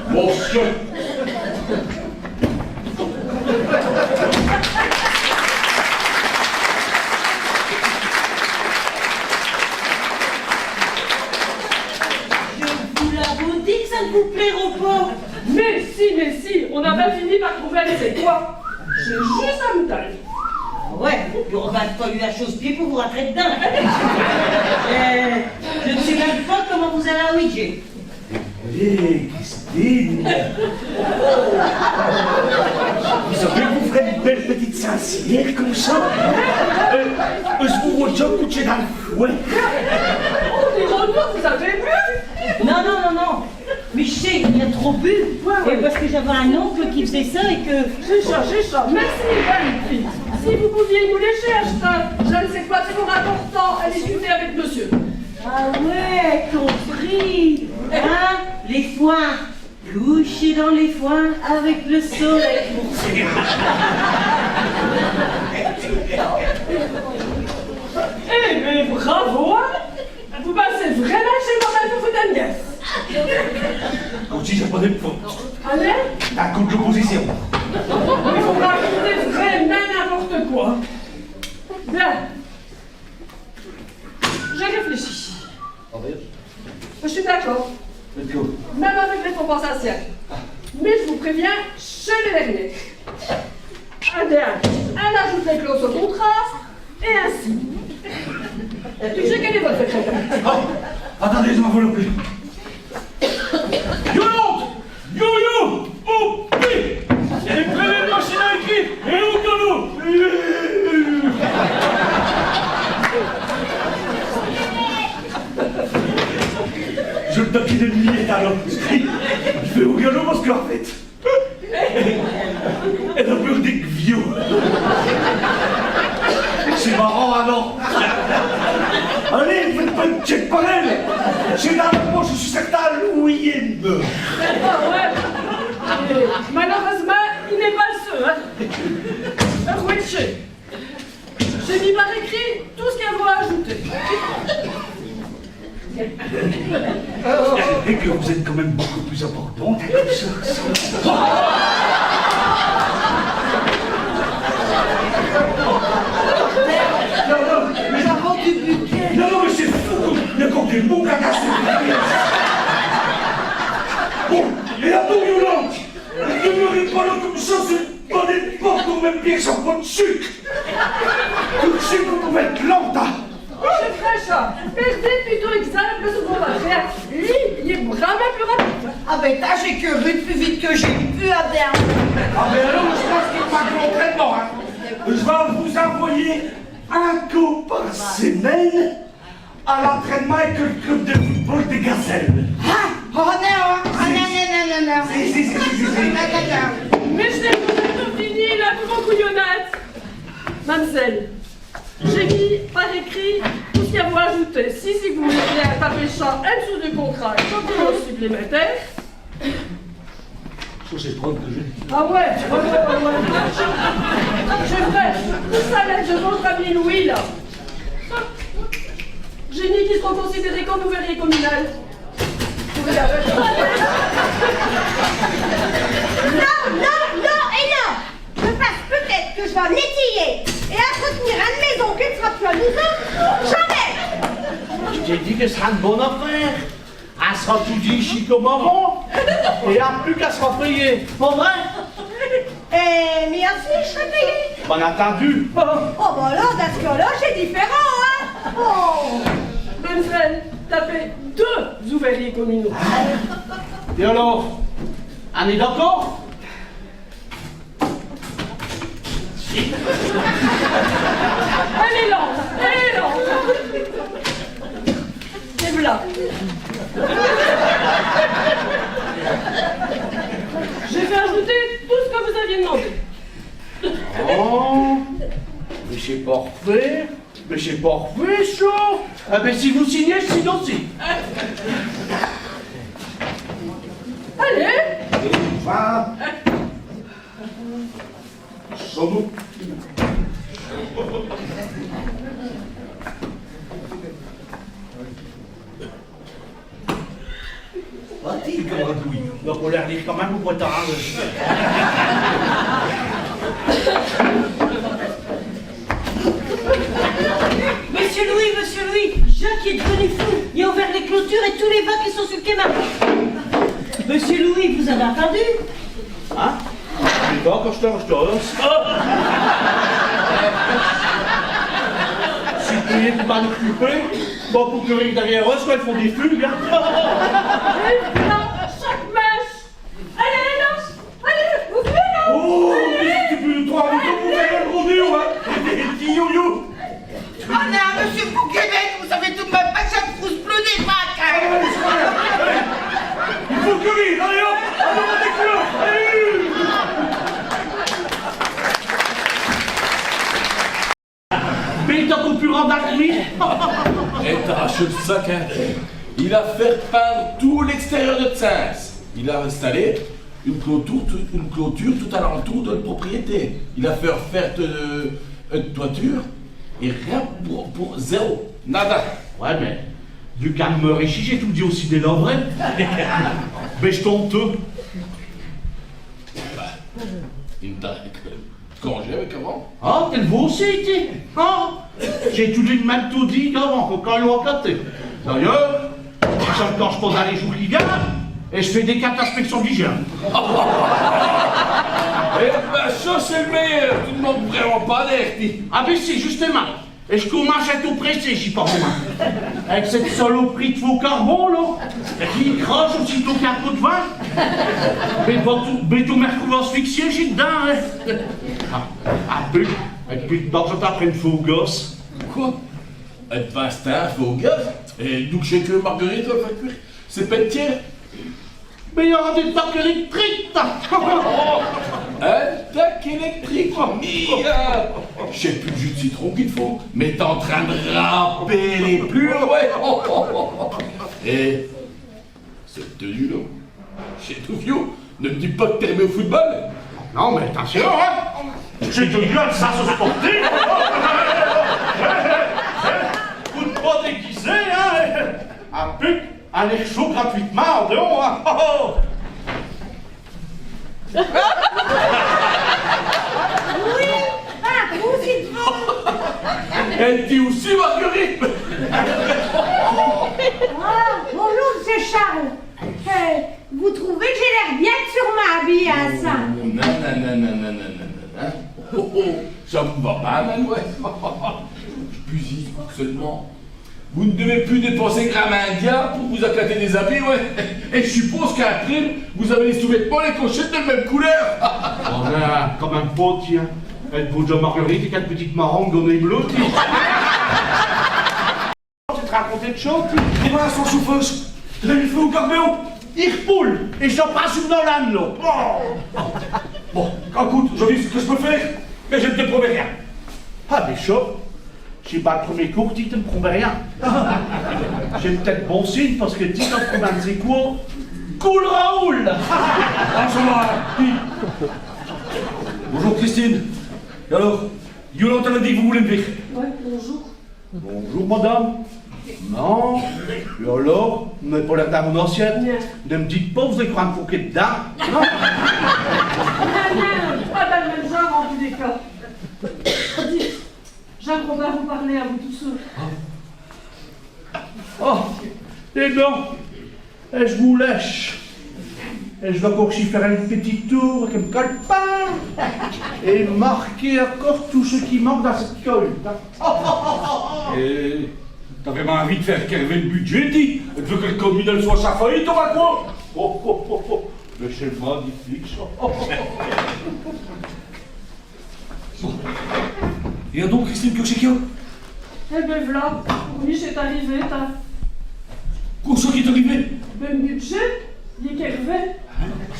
monsieur. Je vous l'avais dit que ça ne vous plaira pas. Mais si, on a bien fini par trouver c'est quoi. J'ai juste un métal. Ouais, il aura pas eu la chausse-pied pour vous rentrer dedans. Je ne sais même pas comment vous allez à Ouija. Hé, Christine! Vous savez, vous ferez une belle petite sincère comme ça? Je vous vois déjà coucher dans le fouet. Oh, des repas, vous avez bu? Non. Mais je sais, il a trop bu. Ouais. Et parce que j'avais un oncle qui faisait ça et que... J'ai ça. Merci, belle fille. Si vous pouviez nous lécher, Ashton, je ne sais pas si c'est important à discuter avec monsieur. Ah ouais, compris. Hein? Les foins. Coucher dans les foins avec le soleil. Eh mais bravo, hein? Vous passez vraiment chez moi pour votre nièce. Aussi, j'ai pas de faute. Allez? T'as contre l'opposition. Il faut raconter vraiment n'importe quoi. Bien. J'ai réfléchi. Je suis d'accord. Let's go. Même avec les compensations. Mais je vous préviens, chez les derniers. Elle ajoute les clauses au contrat, et ainsi. Tu sais quel est votre secrétaire? Oh, attendez, je m'envole plus. Yo, oh, oui. Et prenez une machine à écrire, et au tonneau. Je le taquine de milliers alors. Je vais au galop parce qu'en fait, elle a peur des vieux. C'est marrant alors. Allez, faites pas une check par elle. J'ai dans la poche, je suis certain, Louis. Ah ouais. Et malheureusement, il n'est pas le seul. Hein. Rouetché. J'ai mis par écrit tout ce qu'elle doit ajouter. Et que vous êtes quand même beaucoup plus importante comme ça. Nous avons du buquet. Non, mais c'est fou. Il y a encore des mots cagas. Bon, et la boue violente. Ne demeurez pas là comme ça, c'est pas des portes ou même pire sans pas de sucre. Tout de suite, vous pouvez être lente. C'est très chat. Perdez plutôt exemple ce qu'on va faire. Lui, il est vraiment plus rapide. Ah ben t'as j'ai que rude plus vite que j'ai pu à bien. Ah mais alors, je pense qu'il manque l'entraînement, hein. Je vais vous envoyer un coup par semaine à l'entraînement avec le club de football des Gazelles. Ah, oh non, non. Si. Mais je n'ai pas tout fini là pour vos couillonnettes. Mademoiselle, j'ai mis par écrit tout ce qu'il y a à vous ajouter. Si vous voulez bien taper ça en dessous du contrat, compliment supplémentaire. Ça, c'est preuve que je... Ah ouais. Je ferai tout ça l'aide de votre ami Louis là. Génie qui seront considérés comme ouvriers communal. Vous regardez. Non, et non. Je pense peut-être que je vais l'étayer et entretenir une maison qui ne sera plus à nous. Jamais. Je t'ai dit que ce sera une bonne affaire. Elle sera tout dit ici comme avant. Et il n'y a plus qu'à se repayer. Pas vrai? Mais aussi, je serai payée. Bon entendu. Oh, bah là, dans ce cas-là, c'est différent, hein. Oh. Mademoiselle, tapez 2 ouvriers communaux. Et alors? On est d'accord? Elle est lente, elle est lente. Et voilà. J'ai fait ajouter tout ce que vous aviez demandé. Oh, mais c'est parfait. Mais c'est parfait, ça. Ah ben si vous signez, je signe aussi. Allez. Enfin. Sans doute. Va-t-il comme Radouille? Donc on l'air libre quand même ou pas tard. Monsieur Louis, Jacques est devenu fou. Il a ouvert les clôtures et tous les vagues qui sont sur le quai Marchand. Monsieur Louis, vous avez entendu? Hein? Je sais pas quand je t'ose. Si tu es pas occupé, bon pour que derrière eux, soit ils font des fugues. Hein. Et voilà, chaque mèche. Allez, là. Allez, vous venez là. Oh, mais tu peux nous trouver avec vous faire un gros nœud, hein? Des petits yo-yo. Oh non, monsieur Bouquet, vous savez tout de même pas que ça me frousse plus des vagues. Il faut courir, allez hop, allez on décolle, allez. Mais il t'a concurrent d'Alcmi. Et t'arraches le sac, hein. Il a fait peindre tout l'extérieur de Tsins. Il a installé une clôture tout alentour de la propriété. Il a fait refaire une toiture et rien pour zéro. Nada. Ouais, mais du calme ici, j'ai tout dit aussi des vrai. Mais je tombe tout. Il t'a congé avec avant. Ah, t'es le beau aussi, tu. Ah, j'ai tout dit même tout dit qu'avant, quand ils l'ont capté. D'ailleurs, ça me penche pas dans les jours qui viennent, et je fais des 4 inspections d'hygiène. Eh ben, ça c'est le meilleur. Tu ne manques vraiment pas d'air, ti. Ah, mais si, justement. Et je commence à tout presser, j'y pas moi. Avec cette saloperie de faux carbone, là, qui crache aussitôt qu'un pot de vin. Mais tout mercredi asphyxié, j'ai dedans, hein. Ah, puis, et puis, donc, je t'apprends une faux gosse. Quoi? Être vastin, faux gars. Et donc j'ai que Marguerite va faire cuire. C'est pas de tiers. Mais il y aura des tacs électriques, Un tac électrique, mia. Je sais plus le jus de citron qu'il faut, mais t'es en train de râper les plures, ouais. Et cette tenue-là, chez Toufio, ne me dis pas que t'es aimé au football. Non, mais attention, hein. J'ai de gueule, ça se sportif. Vous ne pas déguisé, hein. Un puc, un air chaud gratuitement, dehors, hein. Oui, ah, vous dites vous. Elle dit aussi Marguerite. Ah, bonjour, monsieur Charles. Vous trouvez que j'ai l'air bien sûrement habillé à ça? Non. Oh, ça vous va pas, mademoiselle. Puis seulement. Vous ne devez plus dépenser gramme indien pour vous acclater des habits, ouais. Et je suppose qu'à la prime, vous avez les sous-vêtements, les cochettes de la même couleur. On a comme un pot, tiens. Êtes-vous de Marguerite et 4 petites marrons données bleues, tiens. Tu te raconté de choses, tiens. Et voilà son chauffeuse. Là, il fait au carbéon. Il repoule, et j'en passe une dans l'âne, là. Bon, écoute, je dis ce que je peux faire, mais je ne te promets rien. Ah, mais chaud. J'ai pas le premier cours, tu ne me promets rien. J'ai peut-être bon signe, parce que tu te promets, c'est quoi? Cool Raoul. Bonjour Christine. Et alors, Yolande a dit que vous voulez me dire. Ouais, bonjour. Bonjour, madame. Non. Et alors, vous n'avez pas l'air d'un mon ancienne? Ne me dites pas, vous allez croire me fouquer dedans. Non. Pas dans le même genre en tous les cas. Dites, Jacques Robin vous parler à vous tous seuls. Oh, et non. Et je vous lèche. Et je vais encore y faire un petit tour avec un calepin. Et marquer encore tout ce qui manque dans cette colle. Et t'as vraiment envie de faire crever le budget, dis? Tu veux que le communal soit sa faillite, on va quoi? Mais c'est magnifique, ça. Et donc, Christine Kurcheka? Eh ben voilà, pour lui c'est arrivé, t'as... Quoi ça qui est arrivé? Ben budget, il est qu'arrivé.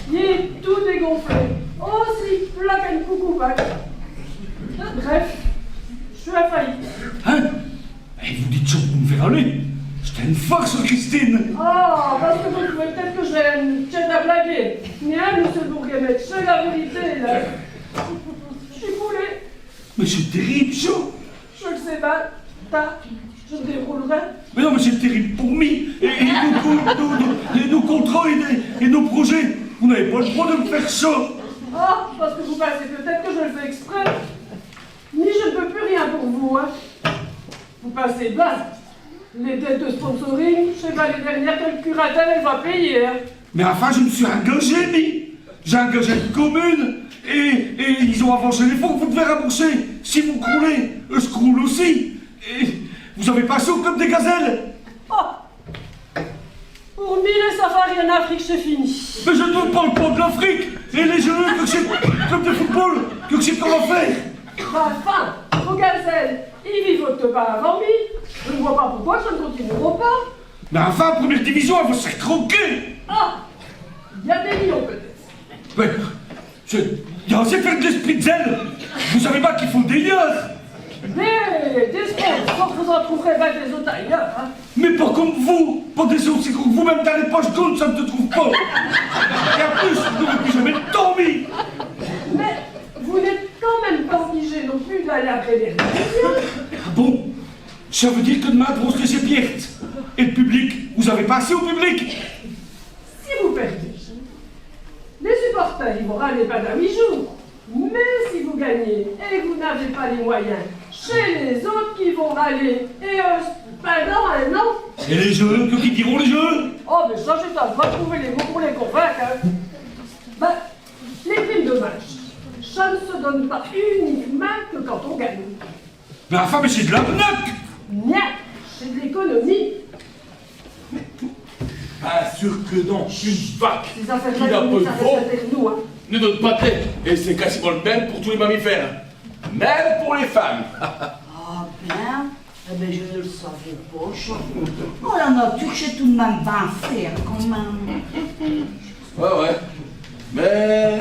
Il est tout dégonflé. Aussi plat qu'un coucoupac. Bref, je suis à faillite. Hein? Et vous dites ça pour me faire aller? C'était une farce, Christine! Oh, parce que vous trouvez peut-être que j'ai une tête à blaguer. Bien, monsieur Bourguemet, c'est la vérité, là. Je suis foulée. Mais c'est terrible, ça! Je le sais pas. Je déroulerai. Mais non, mais c'est terrible pour moi et nos contrats et nos projets. Vous n'avez pas le droit de me faire ça. Ah, parce que vous pensez peut-être que je le fais exprès. Ni je ne peux plus rien pour vous, hein. Vous passez bas. Les dettes de sponsoring, je sais pas, les dernières que le curatel, elle va payer, hein. Mais enfin, je me suis engagé, mi. J'ai engagé une commune et ils ont avancé les fonds que vous devez rembourser. Si vous croulez, eux se croulent aussi. Et vous avez passé au club des gazelles. Oh. Pour 1000 safaris en Afrique, c'est fini. Mais je ne parle pas de l'Afrique et les jeux que c'est club de football que c'est qu'on va faire. Enfin, vos gazelles, ils vivent pas avant 1000. Je ne vois pas pourquoi ça ne continuera pas. Mais enfin, première division, elle va se faire croquer. Ah, il y a des millions peut-être. Mais, il y a assez de faire de l'esprit de zèle. Vous savez pas qu'il faut des yeux. Des sponsors, vous en trouverez pas des autres ailleurs, hein. Mais pas comme vous. Pas des aussi gros que vous, même dans les poches jaunes, ça ne te trouve pas. Et en plus, vous n'aurez plus jamais le temps, mi. Mais vous n'êtes quand même pas obligé non plus d'aller après les réunions. Ah bon? Ça veut dire que demain, on se laisse perte. Et le public, vous avez pas assez au public? Si vous perdez, les supporters, ils vont râler pendant 8 jours. Mais si vous gagnez et que vous n'avez pas les moyens, chez les autres qui vont râler, et pendant un an. Et les jeux, que qui diront les jeux? Oh, mais ça, j'ai pas le droit de trouver les mots pour les convaincre, hein. Ben, les primes de match, ça ne se donne pas uniquement que quand on gagne. Mais enfin, mais c'est de l'arnaque. Nia, c'est de l'économie. Bien sûr que non, une vache Ces affaires qui n'a pas là, de ça fond reste avec nous, hein. ne donne pas de tête. Et c'est quasiment le même pour tous les mammifères. Même pour les femmes. Ah bien, eh ben je ne le savais pas, ça. Oh la nature, c'est tout de même bien faire quand même. Ouais, ouais. Mais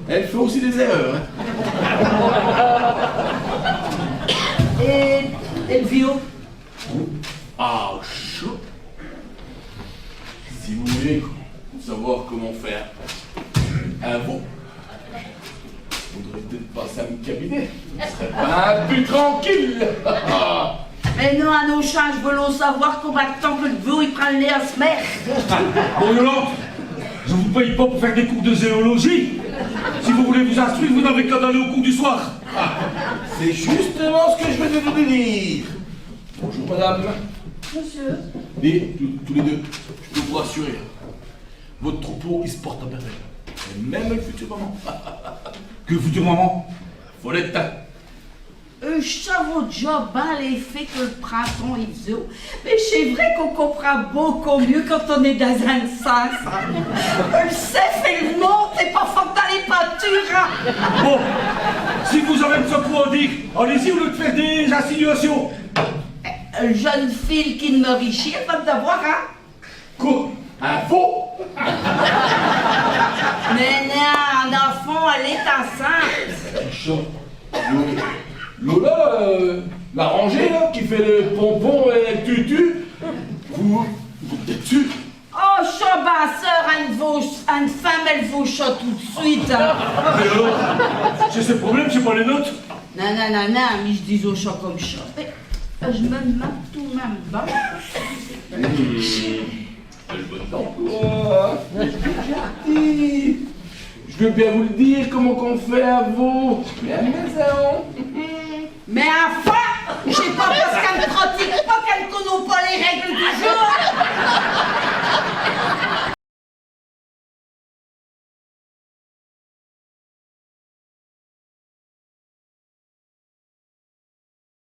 elle fait aussi des erreurs. Et le vieux? Ah, chaud. Si vous voulez savoir comment faire un veau, vous devrez peut-être passer à mon cabinet. Ce serait pas un plus tranquille. Mais non, à nos chats, je veux l'en savoir combien de temps que le vieux il prend le nez à se mettre. Bon, Yolande, je vous paye pas pour faire des cours de zoologie. Si vous voulez vous instruire, vous n'avez qu'à aller au cours du soir. C'est justement ce que je vais vous dire. Bonjour madame. Monsieur, Et tous les deux, je peux vous rassurer. Votre troupeau, il se porte à merveille. Et même le futur maman. Que futur maman? Follette. Je savais déjà bien l'effet que le printemps il faisait. Mais c'est vrai qu'on comprend beaucoup mieux quand on est dans un sens. Le cef et le monde, c'est pas fort dans les peintures. Hein. Bon, si vous avez de ce quoi à dire, allez-y au lieu de faire des insinuations. Jeune fille qui ne me richit, elle va d'avoir un. Quoi? Un veau? Mais non, un enfant, elle est enceinte. Chaud. Lola, la rangée là, qui fait le pompon et le tutu, vous êtes dessus? Oh, chat, ma soeur, une femme, elle vaut chat tout de suite. Hein. Et alors? C'est ce problème, c'est pas les nôtres. Non, mais je dis au chat comme chat. Mais, je me demande tout de même bas. Le bon d'emploi. Je veux bien vous le dire, comment qu'on fait à vous. Mais à la maison. Mais enfin, je sais pas parce qu'elle ne pratique pas qu'elle